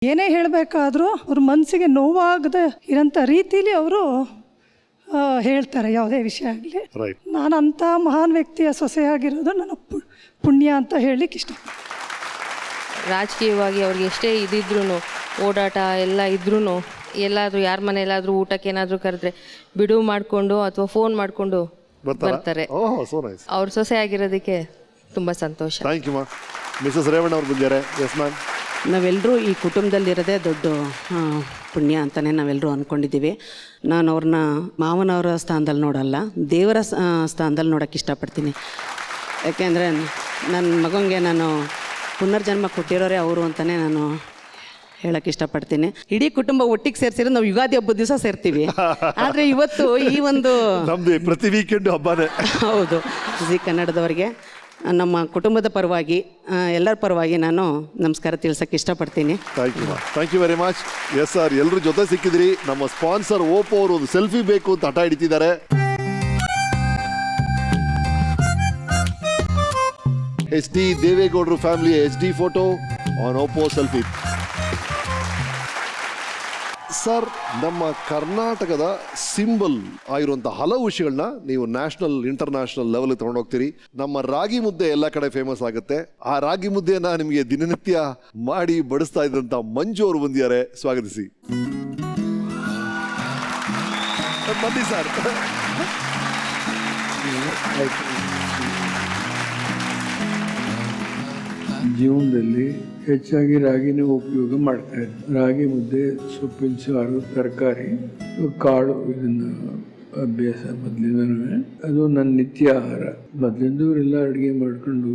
ಏನೇ ಹೇಳಬೇಕಾದ್ರೂ ಅವ್ರ ಮನಸ್ಸಿಗೆ ನೋವಾಗದೆ ಇರೋಂಥ ರೀತಿಲಿ ಅವರು ಹೇಳ್ತಾರೆ ಯಾವುದೇ ವಿಷಯ ಆಗಲಿ. ನಾನು ಅಂಥ ಮಹಾನ್ ವ್ಯಕ್ತಿಯ ಸೊಸೆಯಾಗಿರೋದು ನನ್ನ ಪುಣ್ಯ ಅಂತ ಹೇಳಲಿಕ್ಕೆ ಇಷ್ಟ. ರಾಜಕೀಯವಾಗಿ ಅವ್ರಿಗೆ ಎಷ್ಟೇ ಇದಿದ್ರೂ ಓಡಾಟ ಎಲ್ಲ ಇದ್ರೂ ಎಲ್ಲಾದರೂ ಯಾರ ಮನೆಯಲ್ಲಾದರೂ ಊಟಕ್ಕೆ ಏನಾದರೂ ಕರೆದ್ರೆ ಬಿಡುವು ಮಾಡಿಕೊಂಡು ಅಥವಾ ಫೋನ್ ಮಾಡಿಕೊಂಡು ಬರ್ತಾರೆ. ಅವ್ರ ಸೊಸೆ ಆಗಿರೋದಕ್ಕೆ ತುಂಬ ಸಂತೋಷ. ಥ್ಯಾಂಕ್ ಯು ಮಾ. ಮಿಸಸ್ ರೇವಣ್ಣ ಅವ್ರು ಬಂದಿದ್ದಾರೆ. Yes ma'am. ನಾವೆಲ್ಲರೂ ಈ ಕುಟುಂಬದಲ್ಲಿರೋದೇ ದೊಡ್ಡ ಪುಣ್ಯ ಅಂತಲೇ ನಾವೆಲ್ಲರೂ ಅಂದ್ಕೊಂಡಿದ್ದೀವಿ. ನಾನು ಅವ್ರನ್ನ ಮಾವನವರ ಸ್ಥಾನದಲ್ಲಿ ನೋಡಲ್ಲ, ದೇವರ ಸ್ಥಾನದಲ್ಲಿ ನೋಡೋಕ್ಕೆ ಇಷ್ಟಪಡ್ತೀನಿ. ಯಾಕೆಂದರೆ ನನ್ನ ಮಗನಿಗೆ ನಾನು ಪುನರ್ಜನ್ಮ ಕೊಟ್ಟಿರೋರೇ ಅವರು ಅಂತಲೇ ನಾನು ಹೇಳಕ್ಕೆ ಇಷ್ಟಪಡ್ತೀನಿ. ಇಡೀ ಕುಟುಂಬ ಒಟ್ಟಿಗೆ ಸೇರಿಸಿರೋ ನಾವು ಯುಗಾದಿ ಹಬ್ಬದ ದಿವಸ ಸೇರ್ತೀವಿ. ಆದರೆ ಇವತ್ತು ಈ ಒಂದು ಪ್ರತಿ ವೀಕೆಂಡ್ ಹಬ್ಬನೇ. ಹೌದು. ಜಿ ಕನ್ನಡದವರಿಗೆ ನಮ್ಮ ಕುಟುಂಬದ ಪರವಾಗಿ ಎಲ್ಲರ ಪರವಾಗಿ ನಾನು ನಮಸ್ಕಾರ ತಿಳಿಸೋಕ್ಕೆ ಇಷ್ಟಪಡ್ತೀನಿ. Thank you very much. Yes sir, ಎಲ್ಲರ ಜೊತೆ ಸಿಕ್ಕಿದ್ರಿ. ನಮ್ಮ ಸ್ಪಾನ್ಸರ್ ಓಪೋ ಅವರು ಒಂದು ಸೆಲ್ಫಿ ಬೇಕು ಅಂತ ಹಠ ಹಿಡಿತಿದ್ದಾರೆ. HD ದೇವೇಗೌಡರು family HD photo on Oppo selfie. Sir, ನಮ್ಮ ಕರ್ನಾಟಕದ ಸಿಂಬಲ್ ಆಗಿರುವಂಥ ಹಲವು ವಿಷಯಗಳನ್ನ ನೀವು ನ್ಯಾಷನಲ್ ಇಂಟರ್ನ್ಯಾಷನಲ್ ಲೆವೆಲ್ ತಗೊಂಡೋಗ್ತೀರಿ. ನಮ್ಮ ರಾಗಿ ಮುದ್ದೆ ಎಲ್ಲ ಕಡೆ ಫೇಮಸ್ ಆಗುತ್ತೆ. ಆ ರಾಗಿ ಮುದ್ದೆಯನ್ನ ನಿಮಗೆ ದಿನನಿತ್ಯ ಮಾಡಿ ಬಡಿಸ್ತಾ ಇದ್ದಂಥ ಮಂಜು ಅವರು ಬಂದಿದ್ದಾರೆ. ಸ್ವಾಗತಿಸಿ. ಬನ್ನಿ ಸರ್. ಜೀವನದಲ್ಲಿ ಹೆಚ್ಚಾಗಿ ರಾಗಿನ ಉಪಯೋಗ ಮಾಡ್ತಾ ಇದ್ದೆ. ರಾಗಿ ಮುದ್ದೆ, ಸೊಪ್ಪಿನ ಸಾರು, ತರಕಾರಿ, ಕಾಳು, ಇದನ್ನು ಅಭ್ಯಾಸ ಮೊದಲಿಂದನೂ. ಅದು ನನ್ನ ನಿತ್ಯ ಆಹಾರ. ಮೊದಲಿಂದ ಇವರೆಲ್ಲ ಅಡುಗೆ ಮಾಡಿಕೊಂಡು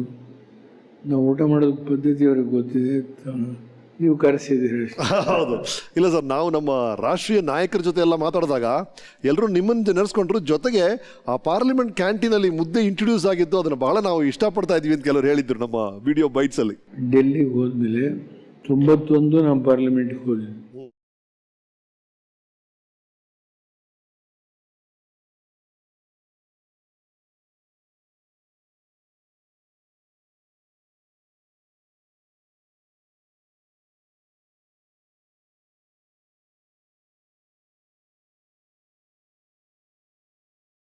ನಾವು ಊಟ ಮಾಡೋದು ಪದ್ಧತಿ ಅವ್ರಿಗೆ ಗೊತ್ತಿದೆ. ನೀವು ಕರೆಸಿದ್ದೀರಿ. ಹೌದು. ಇಲ್ಲ ಸರ್, ನಾವು ನಮ್ಮ ರಾಷ್ಟ್ರೀಯ ನಾಯಕರ ಜೊತೆ ಎಲ್ಲ ಮಾತಾಡಿದಾಗ ಎಲ್ಲರೂ ನಿಮ್ಮನ್ನು ನೆನೆಸ್ಕೊಂಡ್ರು. ಜೊತೆಗೆ ಆ ಪಾರ್ಲಿಮೆಂಟ್ ಕ್ಯಾಂಟೀನಲ್ಲಿ ಮುದ್ದೆ ಇಂಟ್ರೊಡ್ಯೂಸ್ ಆಗಿದ್ದು, ಅದನ್ನು ಬಹಳ ನಾವು ಇಷ್ಟಪಡ್ತಾ ಇದ್ವಿ ಅಂತ ಕೆಲವರು ಹೇಳಿದ್ರು ನಮ್ಮ ವಿಡಿಯೋ ಬೈಟ್ಸಲ್ಲಿ. ಡೆಲ್ಲಿಗೆ ಹೋದ್ಮೇಲೆ 91 ನಾನು ಪಾರ್ಲಿಮೆಂಟ್ಗೆ ಹೋಗಿದ್ದೆ.